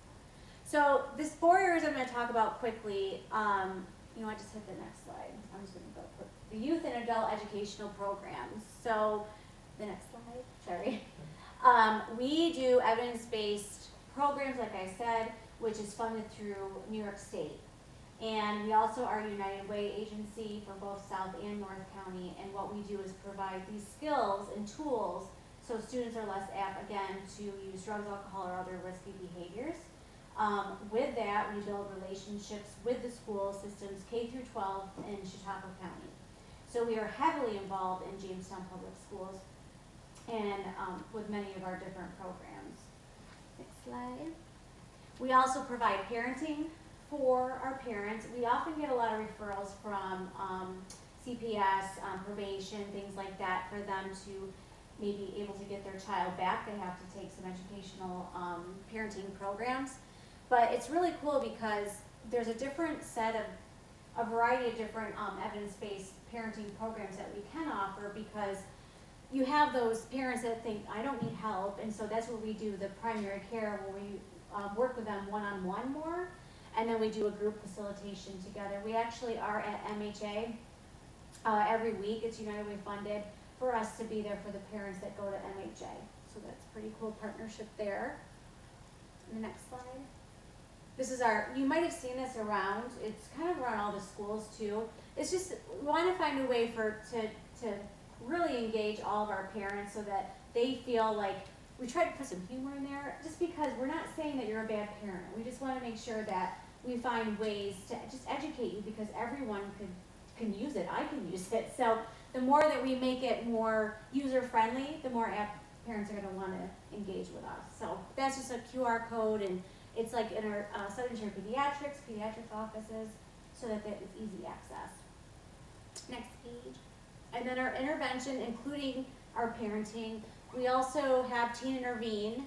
S8: So this 4 areas I'm going to talk about quickly. You know, I just hit the next slide. I'm just going to go quick. The youth and adult educational programs. So the next slide. Sorry. We do evidence-based programs, like I said, which is funded through New York State. And we also are a United Way agency for both South and North County. And what we do is provide these skills and tools so students are less apt, again, to use drugs, alcohol, or other risky behaviors. With that, we build relationships with the school systems K through 12 in Chautauqua County. So we are heavily involved in Jamestown Public Schools and with many of our different programs. Next slide. We also provide parenting for our parents. We often get a lot of referrals from CPS, probation, things like that, for them to maybe able to get their child back. They have to take some educational parenting programs. But it's really cool because there's a different set of, a variety of different evidence-based parenting programs that we can offer, because you have those parents that think, I don't need help, and so that's where we do the primary care, where we work with them one-on-one more, and then we do a group facilitation together. We actually are at MHA every week. It's United Way funded for us to be there for the parents that go to MHA. So that's a pretty cool partnership there. The next slide. This is our, you might have seen this around, it's kind of around all the schools too. It's just, we want to find a way to really engage all of our parents so that they feel like, we try to put some humor in there, just because we're not saying that you're a bad parent. We just want to make sure that we find ways to just educate you, because everyone can use it. I can use it. So the more that we make it more user-friendly, the more parents are going to want to engage with us. So that's just a QR code, and it's like in our Southern Tier pediatric offices, so that it's easy access. Next page. And then our intervention, including our parenting. We also have Teen Intervene,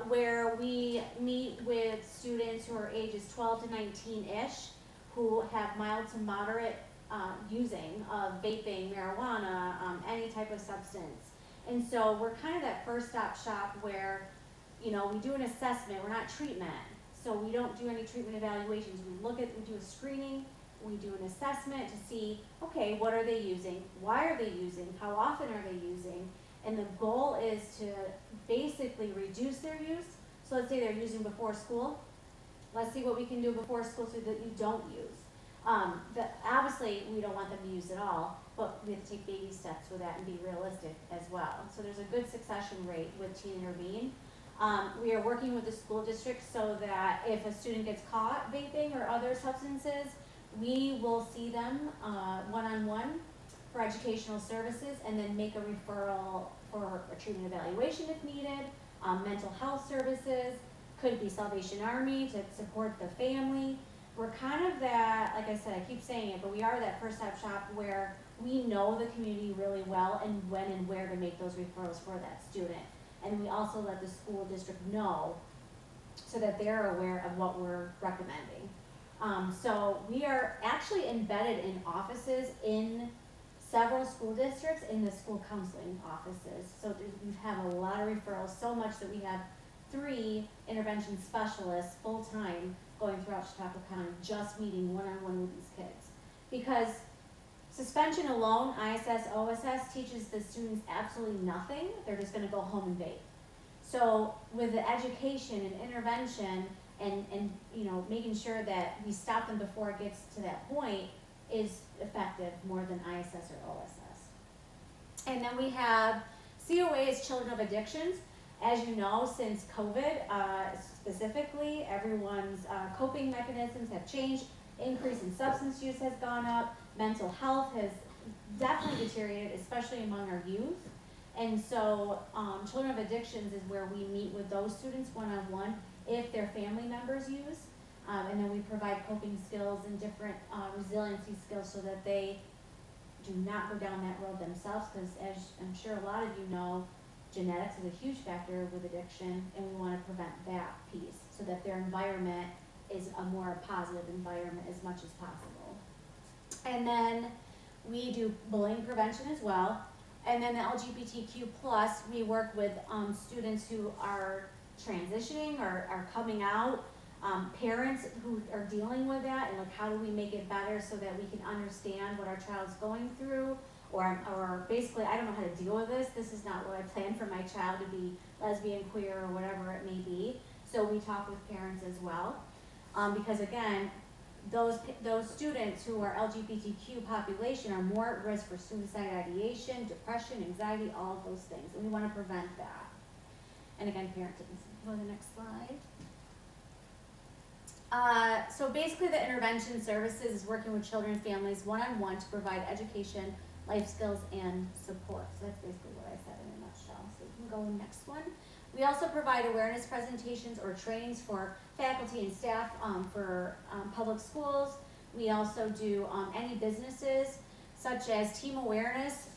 S8: where we meet with students who are ages 12 to 19-ish, who have mild to moderate using of vaping, marijuana, any type of substance. And so we're kind of that first stop shop where, you know, we do an assessment. We're not treatment, so we don't do any treatment evaluations. We do a screening, we do an assessment to see, okay, what are they using? Why are they using? How often are they using? And the goal is to basically reduce their use. So let's say they're using before school. Let's see what we can do before school so that you don't use. Obviously, we don't want them to use it all, but we have to take baby steps with that and be realistic as well. So there's a good succession rate with Teen Intervene. We are working with the school district so that if a student gets caught vaping or other substances, we will see them one-on-one for educational services, and then make a referral for a treatment evaluation if needed, mental health services, could be Salvation Army to support the family. We're kind of that, like I said, I keep saying it, but we are that first stop shop where we know the community really well and when and where to make those referrals for that student. And we also let the school district know so that they're aware of what we're recommending. So we are actually embedded in offices in several school districts, in the school counseling offices. So we have a lot of referrals, so much that we have 3 intervention specialists full-time going throughout Chautauqua County, just meeting one-on-one with these kids. Because suspension alone, ISS, OSS, teaches the students absolutely nothing. They're just gonna go home and vape. So with the education and intervention and you know, making sure that we stop them before it gets to that point is effective more than ISS or OSS. And then we have COA is Children of Addictions. As you know, since COVID, specifically, everyone's coping mechanisms have changed. Increase in substance use has gone up. Mental health has definitely deteriorated, especially among our youth. And so Children of Addictions is where we meet with those students one-on-one if their family members use. And then we provide coping skills and different resiliency skills so that they do not go down that road themselves, because as I'm sure a lot of you know, genetics is a huge factor with addiction, and we want to prevent that piece so that their environment is a more positive environment as much as possible. And then we do bullying prevention as well. And then the LGBTQ plus, we work with students who are transitioning or are coming out, parents who are dealing with that, and like how do we make it better so that we can understand what our child's going through, or basically I don't know how to deal with this. This is not what I planned for my child to be lesbian, queer, or whatever it may be. So we talk with parents as well, because again, those students who are LGBTQ population are more at risk for suicide ideation, depression, anxiety, all of those things, and we want to prevent that. And again, parenting. Go to the next slide. So basically the intervention services is working with children and families one-on-one to provide education, life skills, and support. So that's basically what I said in a nutshell. So we can go to the next one. We also provide awareness presentations or trainings for faculty and staff for public schools. We also do any businesses such as Team Awareness.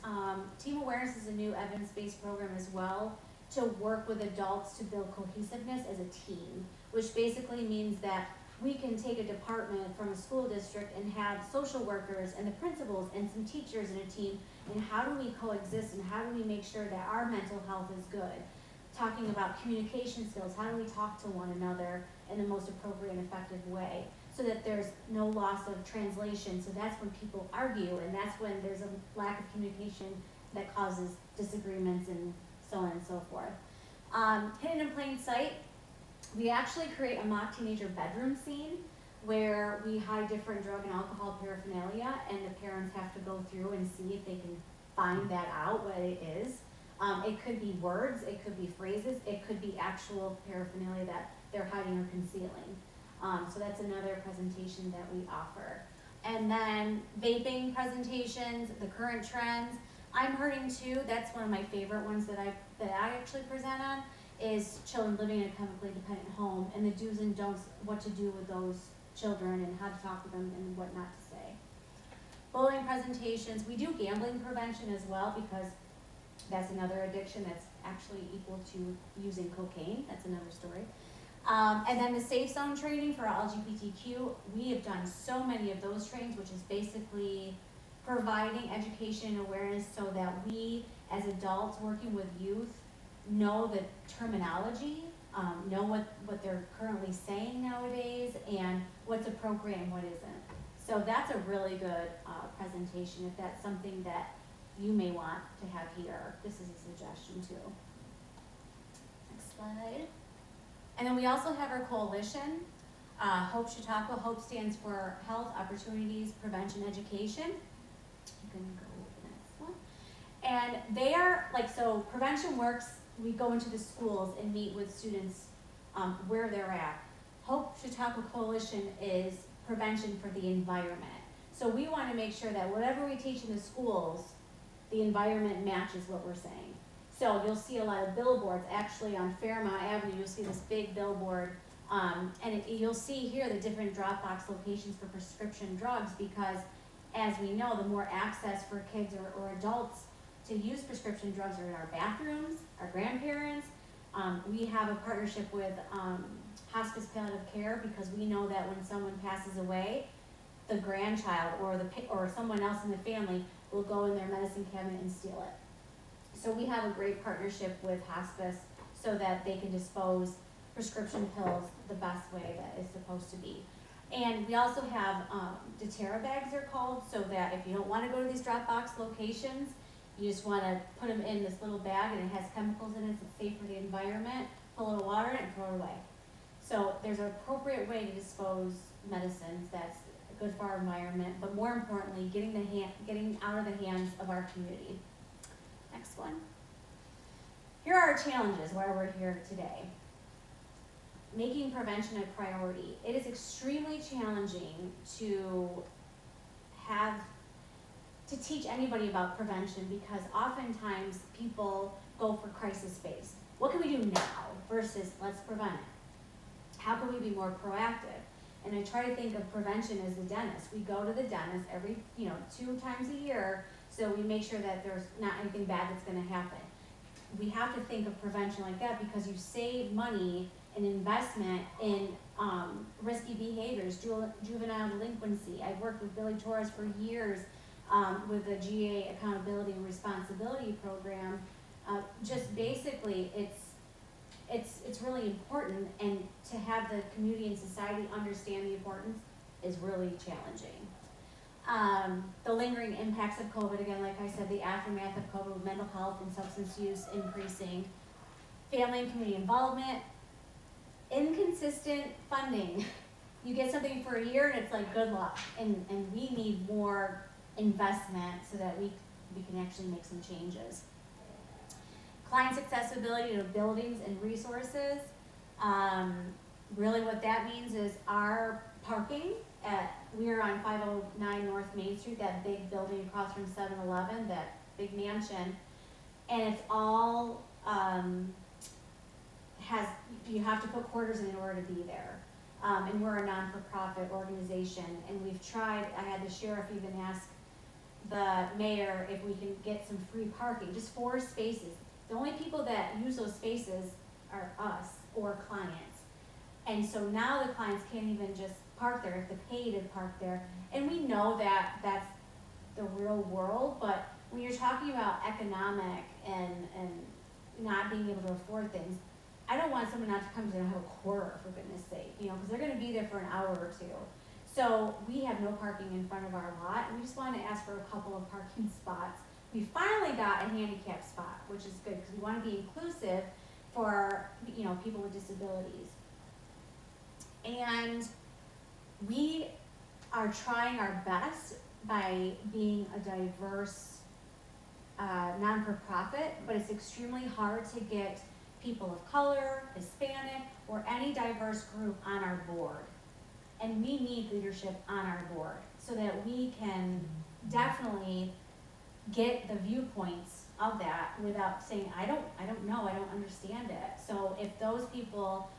S8: Team Awareness is a new evidence-based program as well to work with adults to build cohesiveness as a team, which basically means that we can take a department from a school district and have social workers and the principals and some teachers in a team, and how do we coexist and how do we make sure that our mental health is good? Talking about communication skills, how do we talk to one another in the most appropriate and effective way so that there's no loss of translation. So that's when people argue, and that's when there's a lack of communication that causes disagreements and so on and so forth. Hidden in plain sight, we actually create a mock teenager bedroom scene where we hide different drug and alcohol paraphernalia, and the parents have to go through and see if they can find that out, what it is. It could be words, it could be phrases, it could be actual paraphernalia that they're hiding or concealing. So that's another presentation that we offer. And then vaping presentations, the current trends. I'm Hurting Too, that's one of my favorite ones that I actually present on, is children living in a chemically dependent home and the do's and don'ts, what to do with those children and how to talk with them and what not to say. Bullying presentations, we do gambling prevention as well because that's another addiction that's actually equal to using cocaine. That's another story. And then the safe zone training for LGBTQ, we have done so many of those trainings, which is basically providing education and awareness so that we as adults working with youth know the terminology, know what they're currently saying nowadays and what's appropriate and what isn't. So that's a really good presentation if that's something that you may want to have here. This is a suggestion too. Next slide. And then we also have our coalition, Hope Chautauqua. Hope stands for Health, Opportunities, Prevention, Education. You can go to the next one. And they are so Prevention Works, we go into the schools and meet with students where they're at. Hope Chautauqua Coalition is prevention for the environment. So we want to make sure that whatever we teach in the schools, the environment matches what we're saying. So you'll see a lot of billboards. Actually on Fairmount Avenue, you'll see this big billboard. You'll see here the different drop box locations for prescription drugs because, as we know, the more access for kids or adults to use prescription drugs are in our bathrooms, our grandparents. We have a partnership with Hospice Palliative Care because we know that when someone passes away, the grandchild or someone else in the family will go in their medicine cabinet and steal it. So we have a great partnership with hospice so that they can dispose prescription pills the best way that is supposed to be. And we also have doTERRA bags, they're called, so that if you don't want to go to these drop box locations, you just want to put them in this little bag and it has chemicals in it, so it's safe for the environment, put a little water in it and throw it away. So there's an appropriate way to dispose medicines that's good for our environment, but more importantly, getting out of the hands of our community. Next one. Here are our challenges, why we're here today. Making prevention a priority. It is extremely challenging to teach anybody about prevention because oftentimes people go for crisis based. What can we do now versus let's prevent it? How can we be more proactive? And I try to think of prevention as the dentist. We go to the dentist every 2 times a year, so we make sure that there's not anything bad that's going to happen. We have to think of prevention like that because you save money and investment in risky behaviors, juvenile delinquency. I've worked with Billy Torres for years with the GA Accountability and Responsibility Program. Just basically, it's really important, and to have the community and society understand the importance is really challenging. The lingering impacts of COVID, again, like I said, the aftermath of COVID with mental health and substance use increasing, family and community involvement, inconsistent funding. You get something for a year and it's like, good luck, and we need more investment so that we can actually make some changes. Clients' accessibility to buildings and resources. Really what that means is our parking we're on 509 North Main Street, that big building across from 7-Eleven, that big mansion, and it's all, you have to put quarters in order to be there. And we're a non-for-profit organization, and we've tried, I had the sheriff even ask the mayor if we can get some free parking, just 4 spaces. The only people that use those spaces are us or clients. And so now the clients can't even just park there, if they pay to park there. And we know that that's the real world, but when you're talking about economic and not being able to afford things, I don't want someone not to come to have a quarter, for goodness sake, you know, because they're gonna be there for an hour or two. So we have no parking in front of our lot, and we just wanted to ask for a couple of parking spots. We finally got a handicap spot, which is good, because we want to be inclusive for, you know, people with disabilities. And we are trying our best by being a diverse non-for-profit, but it's extremely hard to get people of color, Hispanic, or any diverse group on our board. And we need leadership on our board so that we can definitely get the viewpoints of that without saying, I don't know, I don't understand it. So if those people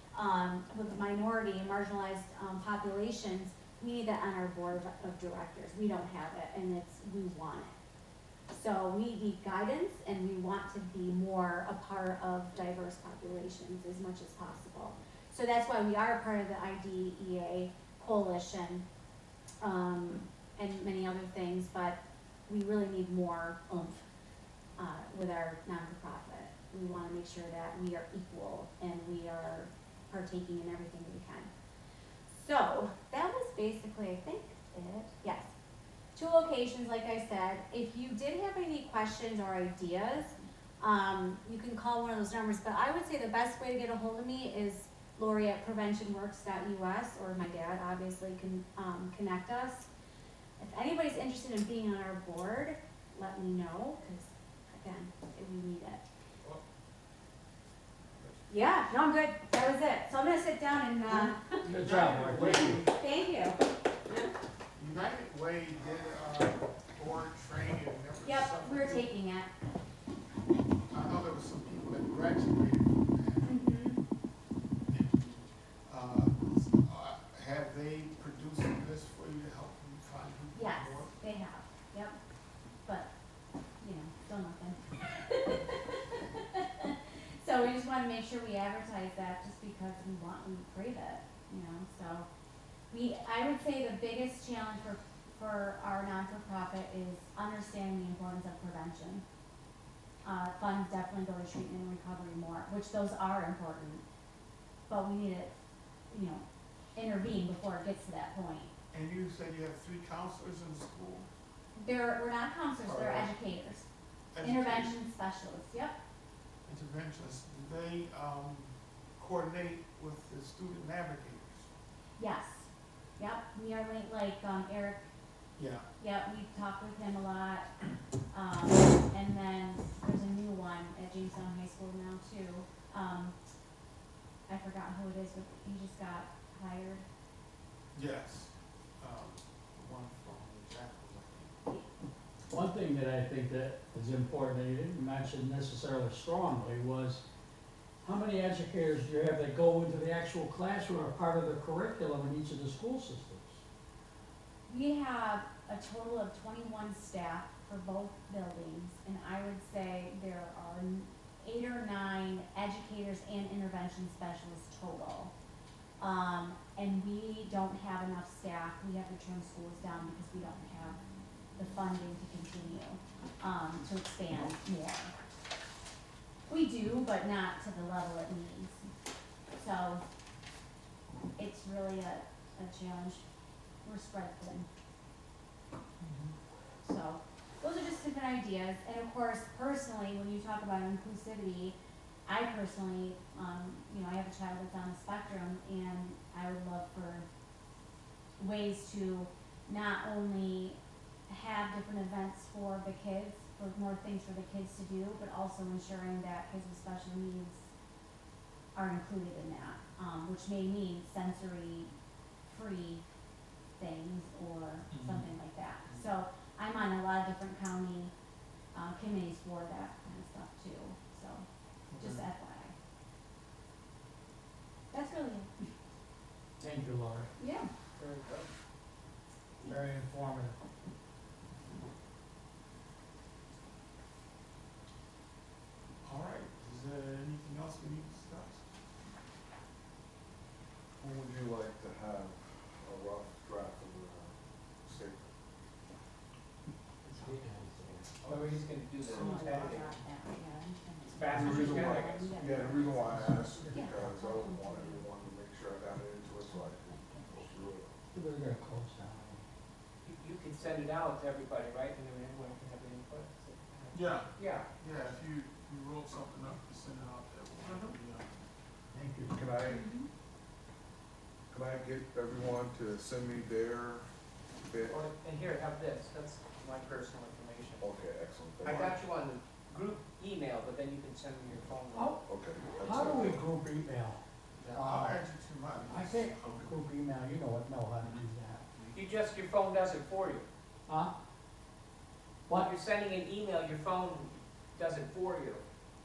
S8: with minority and marginalized populations, we need that on our board of directors. We don't have it, and we want it. So we need guidance, and we want to be more a part of diverse populations as much as possible. So that's why we are a part of the IDEA coalition, and many other things, but we really need more oomph with our non-for-profit. We want to make sure that we are equal and we are partaking in everything we can. So that was basically, I think, it. Yes. 2 locations, like I said. If you did have any questions or ideas, you can call one of those numbers, but I would say the best way to get a hold of me is Lori at preventionworks.us, or my dad obviously can connect us. If anybody's interested in being on our board, let me know, because again, we need it. Yeah, no, I'm good. That was it. So I'm gonna sit down and,
S5: Good job, Mark.
S8: thank you.
S1: United Way did board training, and there was
S8: Yep,
S1: some
S8: we're
S1: people-
S8: taking it.
S1: I know there was some people that graduated from
S8: Mhm.
S1: that. Have they produced this for you to help you find people?
S8: Yes,
S1: to work?
S8: they have, yep. But, you know, still nothing. So we just wanna make sure we advertise that just because we crave it, you know, so. I would say the biggest challenge for our non-for-profit is understanding the importance of prevention. Funds definitely go to treatment and recovery more, which those are important, but we need to, you know, intervene before it gets to that point.
S1: And you said you have 3 counselors in the school?
S8: We're not counselors, they're
S1: Alright.
S8: educators,
S1: Education-
S8: intervention specialists, yep.
S1: Interventionists, do they coordinate with the student navigators?
S8: Yes, yep, we are like Eric,
S1: Yeah.
S8: yep, we talk with him a lot. And then there's a new one at Jamestown High School now too. I forgot who it is, but he just got hired.
S1: Yes. One from Jackals, I think.
S5: One thing that I think that is important, that you didn't mention necessarily strongly, was how many educators do you have that go into the actual classroom or part of the curriculum in each of the school systems?
S8: We have a total of 21 staff for both buildings, and I would say there are 8 or 9 educators and intervention specialists total. And we don't have enough staff. We have to turn schools down because we don't have the funding to continue, to expand more. We do, but not to the level it needs. So, it's really a challenge. We're spread thin. So, those are just different ideas, and of course, personally, when you talk about inclusivity, I personally, I have a child that's on the spectrum, and I would love for ways to not only have different events for the kids, for more things for the kids to do, but also ensuring that kids with special needs are included in that, which may mean sensory-free things or something like that. So I'm on a lot of different county committees for that kind of stuff too, so just FYI. That's really it.
S5: Thank you, Laura.
S8: Yeah.
S2: Very good.
S5: Very informative.
S1: All right, is there anything else we need to discuss?
S3: When would you like to have a rough draft of the statement?
S2: Oh, he's gonna do the
S8: Oh, I'll
S2: editing.
S8: drop that, yeah.
S2: As fast as you can, I guess.
S3: Yeah, the reason why I asked is
S8: Yeah.
S3: because I want everyone to make sure I got it into it so I can go through it.
S5: We're gonna close down.
S2: You can send it out to everybody, right, and then everyone can have input.
S1: Yeah,
S2: Yeah.
S1: yeah, if you wrote something up, you send it out there. Yeah.
S5: Thank you.
S3: Can I get everyone to send me their bit?
S2: Or, and here, have this, that's my personal information.
S3: Okay, excellent.
S2: I got you on the group email, but then you can send me your phone number.
S3: Okay.
S5: How do we group email?
S1: I'll add you to mine.
S5: I think group email, you know how to do that.
S2: Your phone does it for you.
S5: Huh?
S2: When
S5: What?
S2: you're sending an email, your phone does it for you.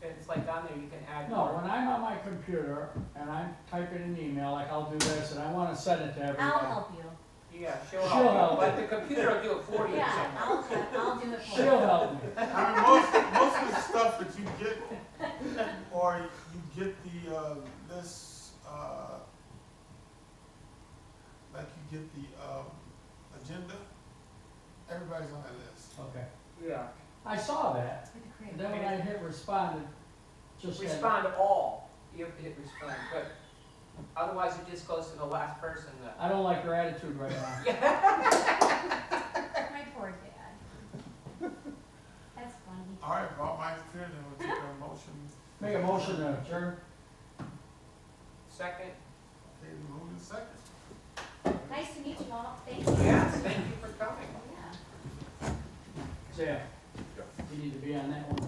S2: It's like on there, you can add.
S5: No,
S2: more.
S5: when I'm on my computer and I'm typing an email, like I'll do this, and I wanna send it to everybody.
S8: I'll help you.
S2: Yeah, she'll
S5: She'll
S2: help
S5: help
S2: you, but the computer will do it for you
S8: Yeah,
S2: somehow.
S8: I'll do it for you.
S5: She'll help me.
S1: I mean, most of the stuff that you get, or you get the, this, like you get the, agenda, everybody's on that list.
S5: Okay.
S2: Yeah.
S5: I saw that,
S8: With the
S5: and
S8: creative.
S5: then when I hit responded, just said,
S2: Respond to all. You have to hit respond, but otherwise it just goes to the last person that.
S5: I don't like your attitude right now.
S8: My poor dad. That's funny.
S1: All right, about my clear, then we'll take a motion.
S5: Make a motion to adjourn.
S2: Second.
S1: Okay, move in second.
S8: Nice to meet you all. Thank you.
S2: Yes, thank you for coming.
S8: Yeah.
S5: Sam, you need to be on that one.